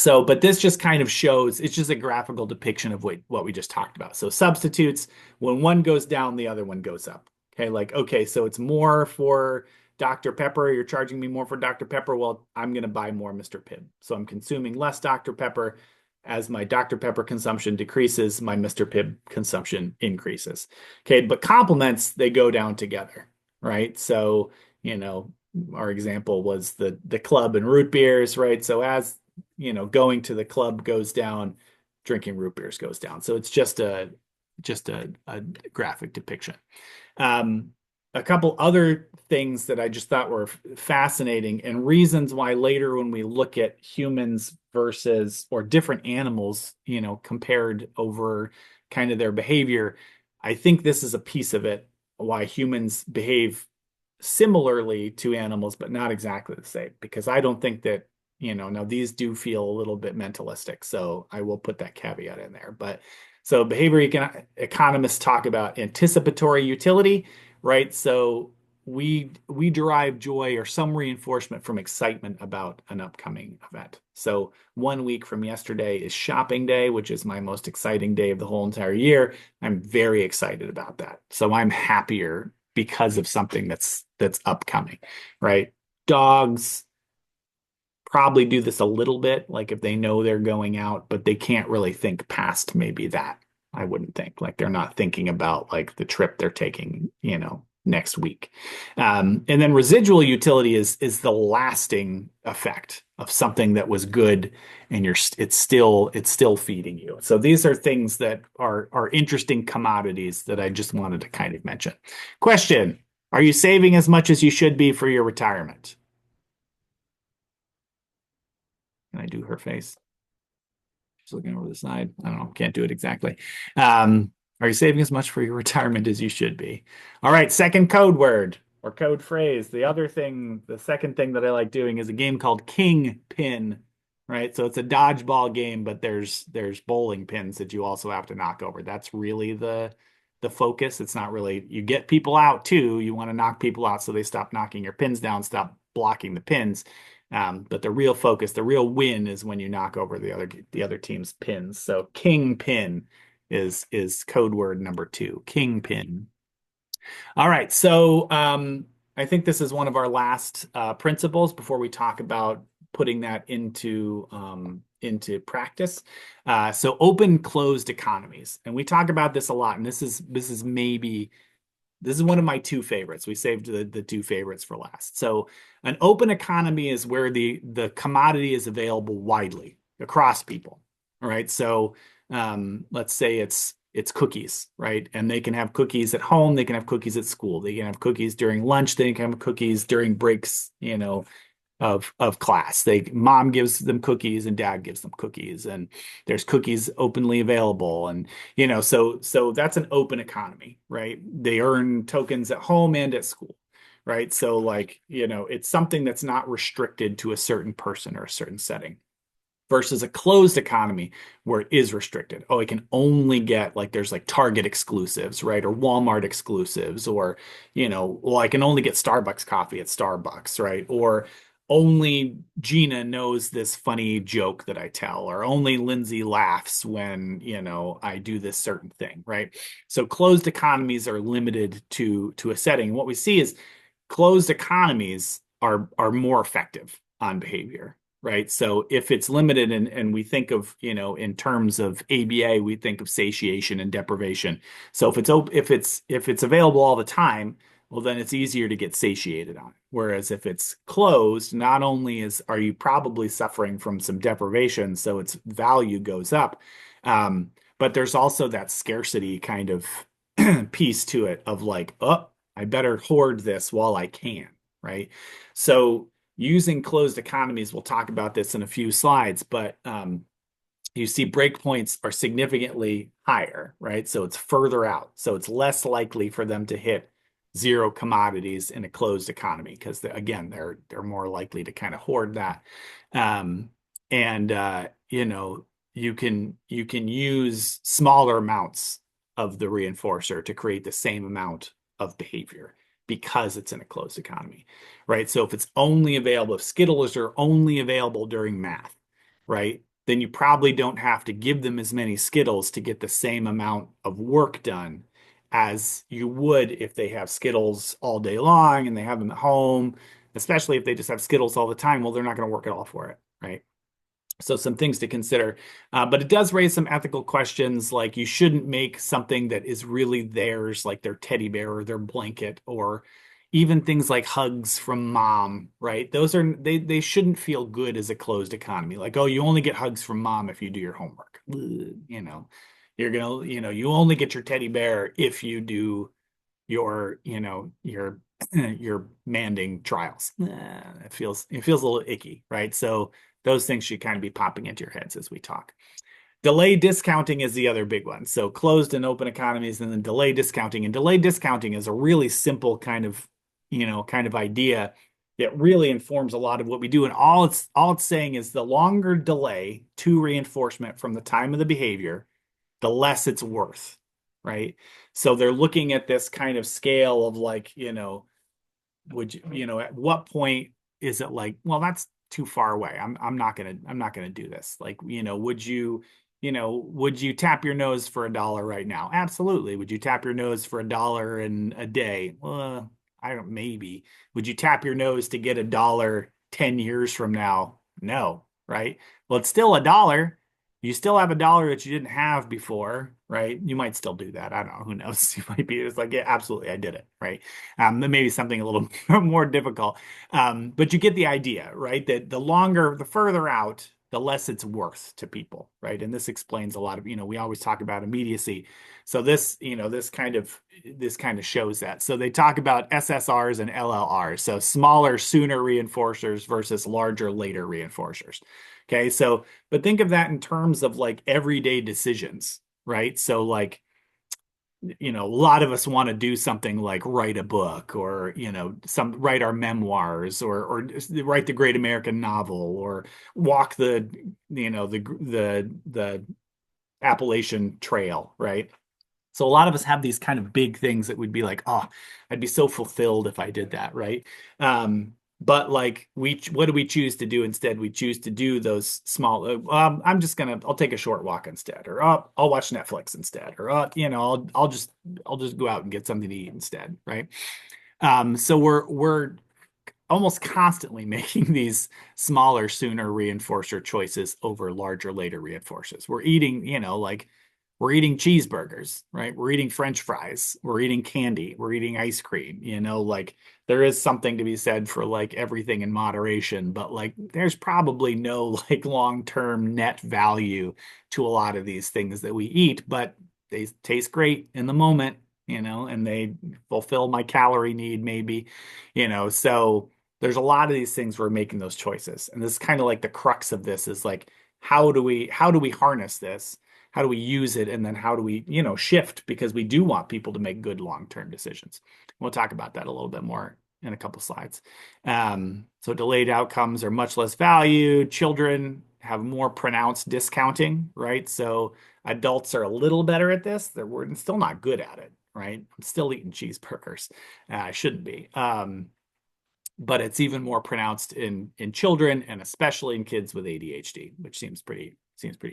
but this just kind of shows, it's just a graphical depiction of what we just talked about. So substitutes, when one goes down, the other one goes up. Okay, like, okay, so it's more for Dr. Pepper. You're charging me more for Dr. Pepper. Well, I'm going to buy more Mr. Pibb. So I'm consuming less Dr. Pepper. As my Dr. Pepper consumption decreases, my Mr. Pibb consumption increases. Okay, but complements, they go down together, right? So, our example was the club and root beers, right? So as going to the club goes down, drinking root beers goes down. So it's just a graphic depiction. A couple other things that I just thought were fascinating and reasons why later when we look at humans versus or different animals, compared over kind of their behavior, I think this is a piece of it, why humans behave similarly to animals, but not exactly the same, because I don't think that now these do feel a little bit mentalistic, so I will put that caveat in there. But so economists talk about anticipatory utility, right? So we derive joy or some reinforcement from excitement about an upcoming event. So 1 week from yesterday is shopping day, which is my most exciting day of the whole entire year. I'm very excited about that. So I'm happier because of something that's upcoming, right? Dogs probably do this a little bit, like if they know they're going out, but they can't really think past maybe that. I wouldn't think like they're not thinking about like the trip they're taking, next week. And then residual utility is the lasting effect of something that was good and it's still feeding you. So these are things that are interesting commodities that I just wanted to kind of mention. Question: are you saving as much as you should be for your retirement? Can I do her face? She's looking over the side. I don't know. Can't do it exactly. Are you saving as much for your retirement as you should be? All right. Second code word or code phrase. The second thing that I like doing is a game called King Pin, right? So it's a dodgeball game, but there's bowling pins that you also have to knock over. That's really the focus. It's not really, you get people out too. You want to knock people out so they stop knocking your pins down, stop blocking the pins. But the real focus, the real win is when you knock over the other team's pins. So king pin is code word number 2, king pin. All right. So I think this is one of our last principles before we talk about putting that into practice. So open closed economies, and we talk about this a lot. And this is one of my two favorites. We saved the two favorites for last. So an open economy is where the commodity is available widely across people. All right. So let's say it's cookies, right? And they can have cookies at home, they can have cookies at school, they can have cookies during lunch, they can have cookies during breaks, of class. Mom gives them cookies and dad gives them cookies, and there's cookies openly available, and so that's an open economy, right? They earn tokens at home and at school, right? So like, it's something that's not restricted to a certain person or a certain setting versus a closed economy where it is restricted. Oh, it can only get like there's like Target exclusives, right? Or Walmart exclusives, or, well, I can only get Starbucks coffee at Starbucks, right? Or only Gina knows this funny joke that I tell, or only Lindsay laughs when, I do this certain thing, right? So closed economies are limited to a setting. What we see is closed economies are more effective on behavior, right? So if it's limited and we think of, in terms of ABA, we think of satiation and deprivation. So if it's available all the time, well, then it's easier to get satiated on it. Whereas if it's closed, not only are you probably suffering from some deprivation, so its value goes up, but there's also that scarcity kind of piece to it of like, oh, I better hoard this while I can, right? So using closed economies, we'll talk about this in a few slides, but you see breakpoints are significantly higher, right? So it's further out. So it's less likely for them to hit zero commodities in a closed economy because again, they're more likely to kind of hoard that. And you can use smaller amounts of the reinforcer to create the same amount of behavior because it's in a closed economy, right? So if Skittles are only available during math, right? Then you probably don't have to give them as many Skittles to get the same amount of work done as you would if they have Skittles all day long and they have them at home, especially if they just have Skittles all the time. Well, they're not going to work at all for it, right? So some things to consider, but it does raise some ethical questions. Like you shouldn't make something that is really theirs, like their teddy bear or their blanket, or even things like hugs from mom, right? They shouldn't feel good as a closed economy. Like, oh, you only get hugs from mom if you do your homework. You only get your teddy bear if you do your your manding trials. It feels a little icky, right? So those things should kind of be popping into your heads as we talk. Delay discounting is the other big one. So closed and open economies, and then delay discounting. And delay discounting is a really simple kind of idea. it really informs a lot of what we do. And all it's saying is the longer delay to reinforcement from the time of the behavior, the less it's worth, right? So they're looking at this kind of scale of like, would you, at what point is it like, well, that's too far away. I'm not gonna do this. Like, would you tap your nose for $1 right now? Absolutely. Would you tap your nose for $1 in a day? I don't, maybe. Would you tap your nose to get $1 10 years from now? No, right? Well, it's still $1. You still have $1 that you didn't have before, right? You might still do that. I don't know. Who knows? You might be, it's like, yeah, absolutely, I did it, right? Then maybe something a little more difficult. But you get the idea, right? That the further out, the less it's worth to people, right? And this explains a lot of, we always talk about immediacy. So this kind of shows that. So they talk about SSRs and LLRs. So smaller, sooner reinforcers versus larger, later reinforcers. Okay. So, but think of that in terms of like everyday decisions, right? So like, a lot of us want to do something like write a book or, write our memoirs or write the great American novel or walk the Appalachian Trail, right? So a lot of us have these kind of big things that would be like, oh, I'd be so fulfilled if I did that, right? But like what do we choose to do instead? We choose to do those small. I'll take a short walk instead, or I'll watch Netflix instead, or I'll just go out and get something to eat instead, right? So we're almost constantly making these smaller, sooner reinforcer choices over larger, later reinforcers. We're eating, like we're eating cheeseburgers, right? We're eating French fries. We're eating candy. We're eating ice cream. Like there is something to be said for like everything in moderation, but like there's probably no like long-term net value to a lot of these things that we eat, but they taste great in the moment, and they fulfill my calorie need maybe, so there's a lot of these things where we're making those choices. And this is kind of like the crux of this is like, how do we harness this? How do we use it? And then how do we, shift because we do want people to make good long-term decisions. We'll talk about that a little bit more in a couple slides. So delayed outcomes are much less valued. Children have more pronounced discounting, right? So adults are a little better at this. We're still not good at it, right? I'm still eating cheeseburgers. I shouldn't be. But it's even more pronounced in children and especially in kids with ADHD, which seems pretty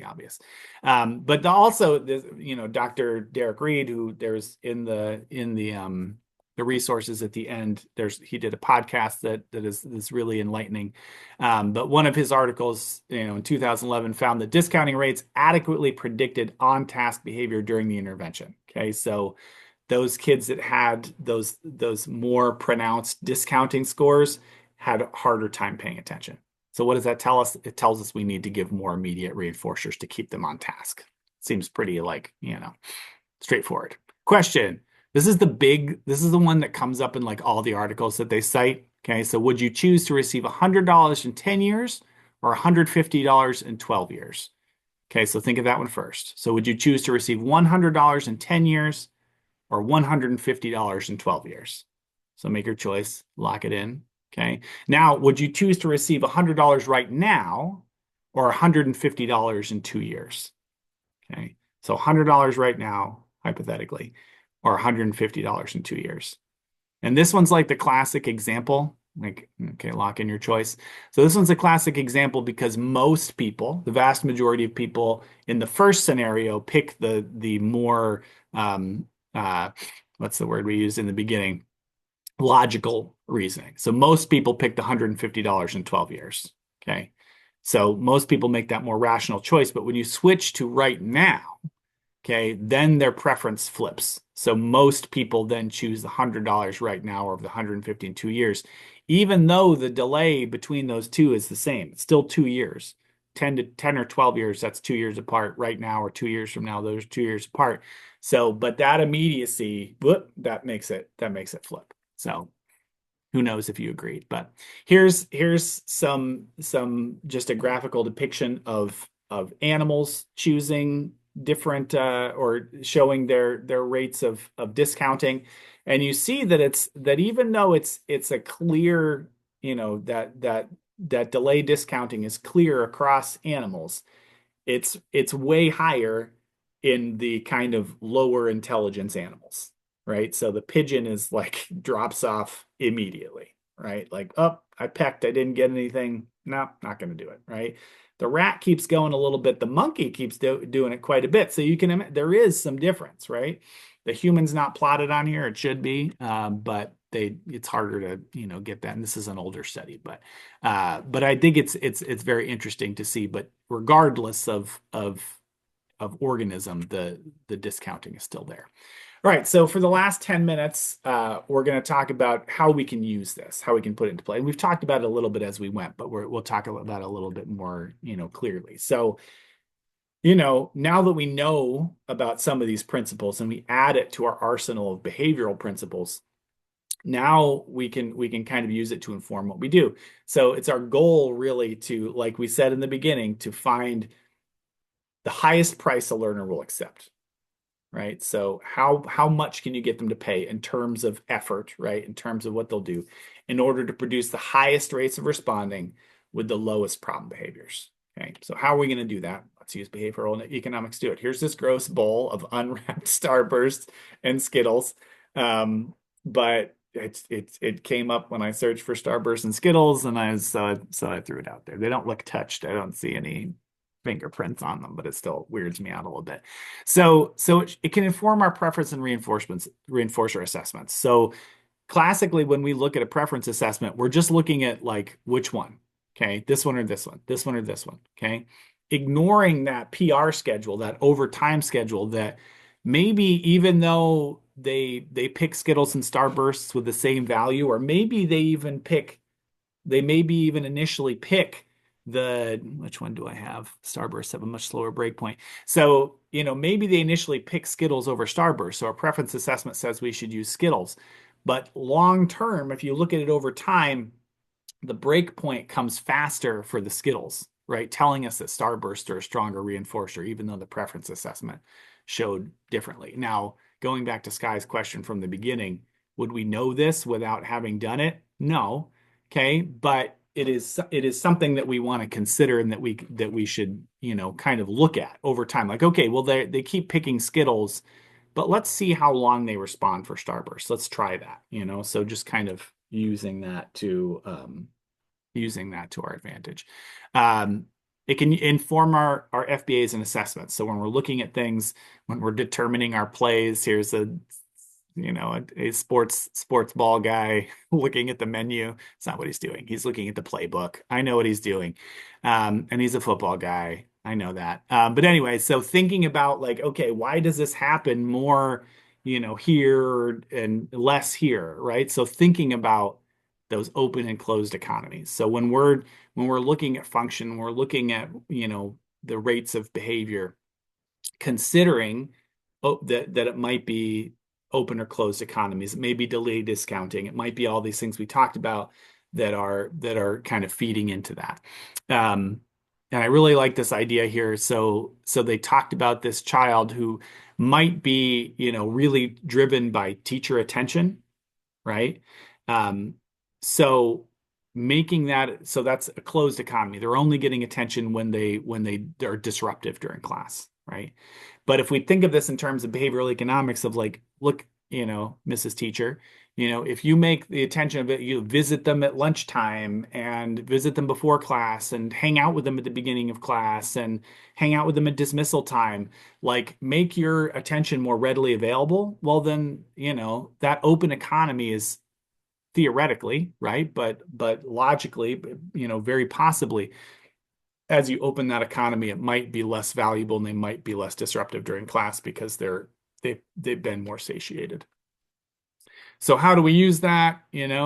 obvious. But also, Dr. Derek Reed, who there's in the resources at the end, he did a podcast that is really enlightening. But one of his articles, in 2011, found that discounting rates adequately predicted on-task behavior during the intervention. Okay, so those kids that had those more pronounced discounting scores had a harder time paying attention. So what does that tell us? It tells us we need to give more immediate reinforcers to keep them on task. Seems pretty straightforward. Question. This is the one that comes up in like all the articles that they cite. Okay, so would you choose to receive $100 in 10 years or $150 in 12 years? Okay, so think of that one first. So would you choose to receive $100 in 10 years or $150 in 12 years? So make your choice, lock it in. Okay. Now, would you choose to receive $100 right now or $150 in 2 years? Okay. So $100 right now, hypothetically, or $150 in 2 years. And this one's like the classic example. Like, okay, lock in your choice. So this one's a classic example because most people, the vast majority of people in the first scenario, pick the more what's the word we used in the beginning? Logical reasoning. So most people pick the $150 in 12 years. Okay. So most people make that more rational choice. But when you switch to right now, okay, then their preference flips. So most people then choose the $100 right now or the 150 in 2 years, even though the delay between those two is the same. It's still 2 years. 10 or 12 years, that's 2 years apart right now, or 2 years from now, those 2 years apart. So, but that immediacy, that makes it flip. So who knows if you agreed, but here's some just a graphical depiction of animals choosing different or showing their rates of discounting. And you see that even though it's a clear, that delay discounting is clear across animals, it's way higher in the kind of lower intelligence animals, right? So the pigeon is like drops off immediately, right? Like, oh, I pecked, I didn't get anything. No, not going to do it, right? The rat keeps going a little bit. The monkey keeps doing it quite a bit. So there is some difference, right? The human's not plotted on here. It should be, but it's harder to, get that. And this is an older study, but I think it's very interesting to see. But regardless of organism, the discounting is still there. All right, so for the last 10 minutes, we're going to talk about how we can use this, how we can put it into play. And we've talked about it a little bit as we went, but we'll talk about it a little bit more, clearly. So, now that we know about some of these principles and we add it to our arsenal of behavioral principles, now we can kind of use it to inform what we do. So it's our goal really to, like we said in the beginning, to find the highest price a learner will accept, right? So how much can you get them to pay in terms of effort, right? In terms of what they'll do in order to produce the highest rates of responding with the lowest problem behaviors. Okay, so how are we going to do that? Let's use behavioral economics to do it. Here's this gross bowl of unwrapped Starburst and Skittles. But it came up when I searched for Starburst and Skittles, and so I threw it out there. They don't look touched. I don't see any fingerprints on them, but it still weirds me out a little bit. So it can inform our preference and reinforcer assessments. So classically, when we look at a preference assessment, we're just looking at like which one, okay, this one or this one, this one or this one, okay, ignoring that PR schedule, that overtime schedule that maybe even though they pick Skittles and Starbursts with the same value, or maybe they maybe even initially pick which one do I have? Starbursts have a much slower break point. So, maybe they initially pick Skittles over Starburst. So our preference assessment says we should use Skittles. But long term, if you look at it over time, the break point comes faster for the Skittles, right? Telling us that Starbursts are a stronger reinforcer, even though the preference assessment showed differently. Now, going back to Sky's question from the beginning, would we know this without having done it? No. Okay. But it is something that we want to consider and that we should, kind of look at over time. Like, okay, well, they keep picking Skittles, but let's see how long they respond for Starburst. Let's try that, so just kind of using that to our advantage. It can inform our FBAs and assessments. So when we're looking at things, when we're determining our plays, here's a sports ball guy looking at the menu. It's not what he's doing. He's looking at the playbook. I know what he's doing. And he's a football guy. I know that. But anyway, so thinking about like, okay, why does this happen more, here and less here, right? So thinking about those open and closed economies. So when we're looking at function, we're looking at, the rates of behavior, considering that it might be open or closed economies. It may be delayed discounting. It might be all these things we talked about that are kind of feeding into that. And I really like this idea here. So they talked about this child who might be, really driven by teacher attention, right? So making that so that's a closed economy. They're only getting attention when they are disruptive during class, right? But if we think of this in terms of behavioral economics of like, look, Mrs. Teacher, if you make the attention of it, you visit them at lunchtime and visit them before class and hang out with them at the beginning of class and hang out with them at dismissal time, like make your attention more readily available, well, then, that open economy is theoretically, right? But logically, very possibly, as you open that economy, it might be less valuable and they might be less disruptive during class because they've been more satiated. So how do we use that?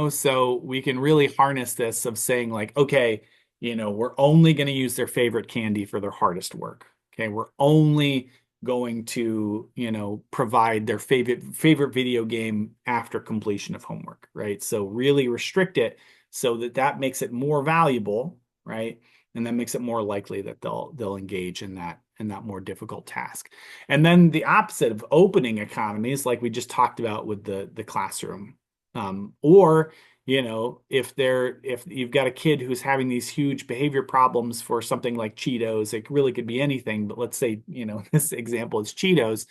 So we can really harness this of saying like, okay, we're only going to use their favorite candy for their hardest work. Okay, we're only going to, provide their favorite video game after completion of homework, right? So really restrict it so that makes it more valuable, right? And that makes it more likely that they'll engage in that more difficult task. And then the opposite of opening economies, like we just talked about with the classroom, Or, if you've got a kid who's having these huge behavior problems for something like Cheetos, it really could be anything, but let's say, this example is Cheetos.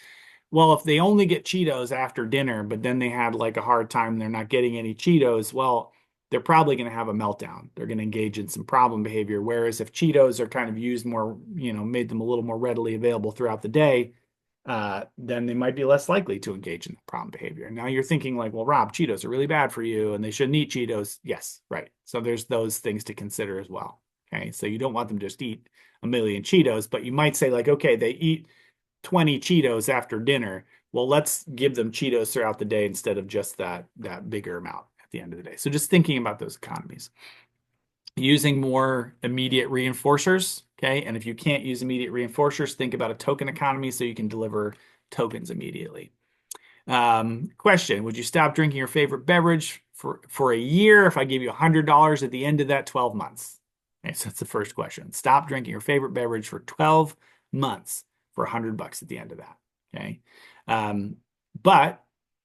Well, if they only get Cheetos after dinner, but then they had like a hard time, they're not getting any Cheetos, well, they're probably going to have a meltdown. They're going to engage in some problem behavior. Whereas if Cheetos are kind of used more, made them a little more readily available throughout the day, then they might be less likely to engage in the problem behavior. Now you're thinking like, well, Rob, Cheetos are really bad for you and they shouldn't eat Cheetos. Yes, right. So there's those things to consider as well. Okay. So you don't want them to just eat a million Cheetos, but you might say like, okay, they eat 20 Cheetos after dinner. Well, let's give them Cheetos throughout the day instead of just that bigger amount at the end of the day. So just thinking about those economies. Using more immediate reinforcers, okay? And if you can't use immediate reinforcers, think about a token economy so you can deliver tokens immediately. Question, would you stop drinking your favorite beverage for a year if I gave you $100 at the end of that 12 months? Okay, so that's the first question. Stop drinking your favorite beverage for 12 months for $100 at the end of that, okay? But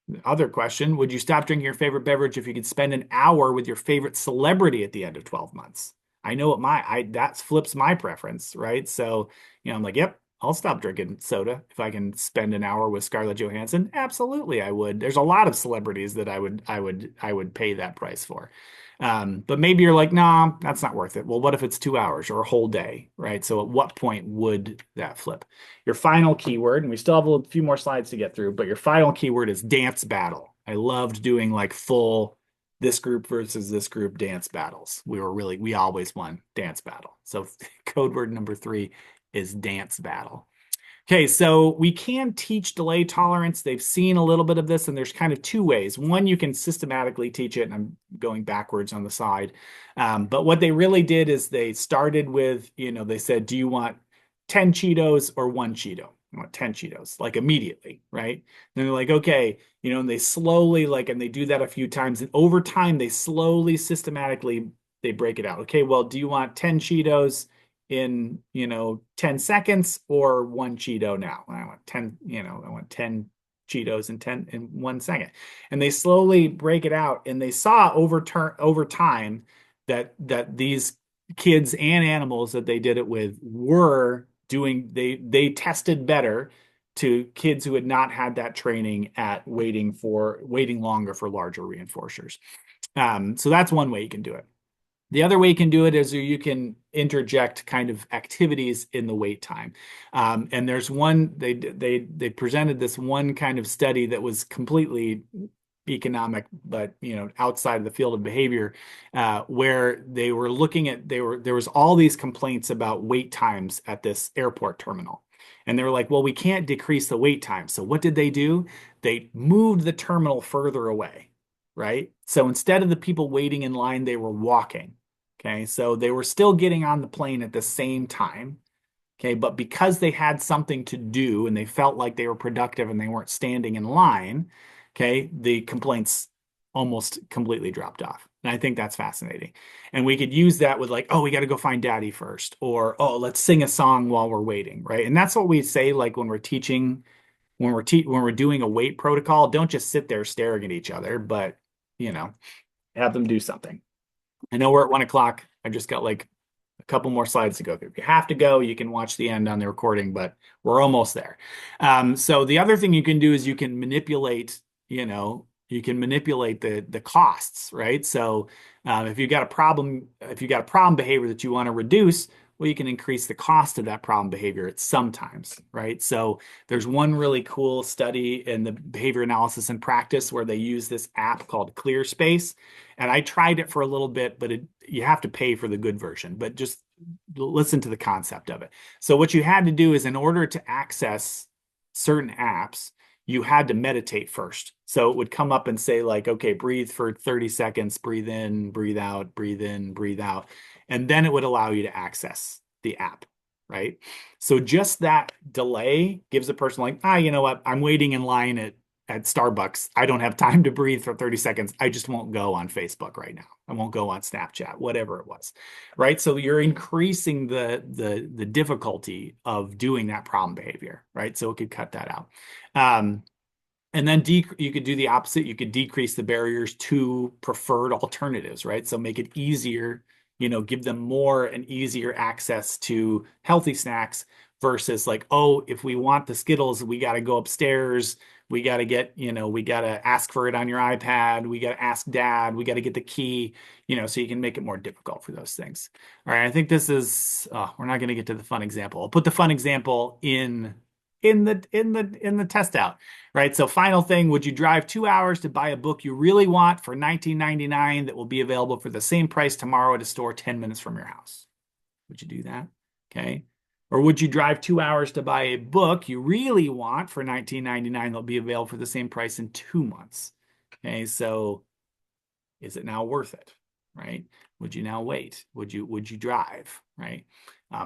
the other question, would you stop drinking your favorite beverage if you could spend an hour with your favorite celebrity at the end of 12 months? I know what that flips my preference, right? So, I'm like, yep, I'll stop drinking soda if I can spend an hour with Scarlett Johansson. Absolutely, I would. There's a lot of celebrities that I would pay that price for. But maybe you're like, nah, that's not worth it. Well, what if it's 2 hours or a whole day, right? So at what point would that flip? Your final keyword, and we still have a few more slides to get through, but your final keyword is dance battle. I loved doing like full this group versus this group dance battles. We always won dance battle. So code word number 3 is dance battle. Okay, so we can teach delay tolerance. They've seen a little bit of this, and there's kind of 2 ways. One, you can systematically teach it, and I'm going backwards on the side. But what they really did is they started with, they said, do you want 10 Cheetos or 1 Cheeto? I want 10 Cheetos, like immediately, right? Then they're like, okay, and they slowly, and they do that a few times. And over time, they slowly, systematically, they break it out. Okay, well, do you want 10 Cheetos in 10 seconds or 1 Cheeto now? I want 10, I want 10 Cheetos in 1 second. And they slowly break it out, and they saw over time that these kids and animals that they did it with were doing they tested better to kids who had not had that training at waiting longer for larger reinforcers. So that's one way you can do it. The other way you can do it is you can interject kind of activities in the wait time. And there's one, they presented this one kind of study that was completely economic, but outside of the field of behavior, where they were looking at there was all these complaints about wait times at this airport terminal. And they were like, well, we can't decrease the wait time. So what did they do? They moved the terminal further away, right? So instead of the people waiting in line, they were walking. Okay, so they were still getting on the plane at the same time. Okay, but because they had something to do and they felt like they were productive and they weren't standing in line, okay, the complaints almost completely dropped off. And I think that's fascinating. And we could use that with like, oh, we got to go find daddy first, or oh, let's sing a song while we're waiting, right? And that's what we say like when we're teaching, when we're doing a wait protocol, don't just sit there staring at each other, but have them do something. I know we're at 1 o'clock. I've just got like a couple more slides to go through. If you have to go, you can watch the end on the recording, but we're almost there. So the other thing you can do is you can manipulate, the costs, right? So if you got a problem behavior that you want to reduce, well, you can increase the cost of that problem behavior at sometimes, right? So there's one really cool study in the behavior analysis and practice where they use this app called ClearSpace. And I tried it for a little bit, but you have to pay for the good version, but just listen to the concept of it. So what you had to do is in order to access certain apps, you had to meditate first. So it would come up and say like, okay, breathe for 30 seconds, breathe in, breathe out, breathe in, breathe out. And then it would allow you to access the app, right? So just that delay gives a person like, you know what? I'm waiting in line at Starbucks. I don't have time to breathe for 30 seconds. I just won't go on Facebook right now. I won't go on Snapchat, whatever it was, right? So you're increasing the difficulty of doing that problem behavior, right? So it could cut that out. And then you could do the opposite. You could decrease the barriers to preferred alternatives, right? So make it easier, give them more and easier access to healthy snacks versus like, oh, if we want the Skittles, we got to go upstairs. We got to we got to ask for it on your iPad. We got to ask dad. We got to get the key, so you can make it more difficult for those things. All right. I think this is, we're not going to get to the fun example. I'll put the fun example in the test out. Right. So final thing, would you drive 2 hours to buy a book you really want for $19.99 that will be available for the same price tomorrow at a store 10 minutes from your house? Would you do that? Okay. Or would you drive 2 hours to buy a book you really want for $19.99 that'll be available for the same price in 2 months? Okay. So is it now worth it? Right? Would you now wait? Would you drive? Right?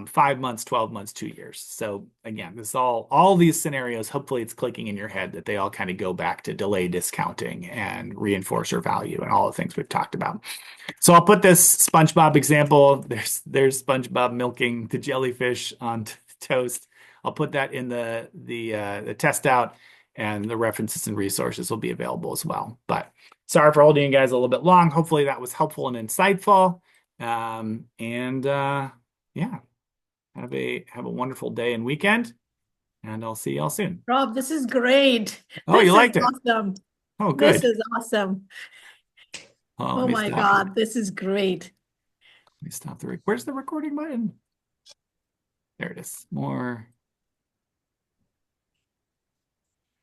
5 months, 12 months, 2 years. So again, this all these scenarios, hopefully it's clicking in your head that they all kind of go back to delay discounting and reinforcer value and all the things we've talked about. So I'll put this SpongeBob example. There's SpongeBob milking the jellyfish on toast. I'll put that in the test out, and the references and resources will be available as well. But sorry for holding you guys a little bit long. Hopefully that was helpful and insightful. Yeah, have a wonderful day and weekend, and I'll see y'all soon. Rob, this is great. Oh, you This is liked it? awesome. Oh, This good. is awesome. Oh, let Oh me my stop here. God, this is great. Let me stop where's the recording button? There it is. More.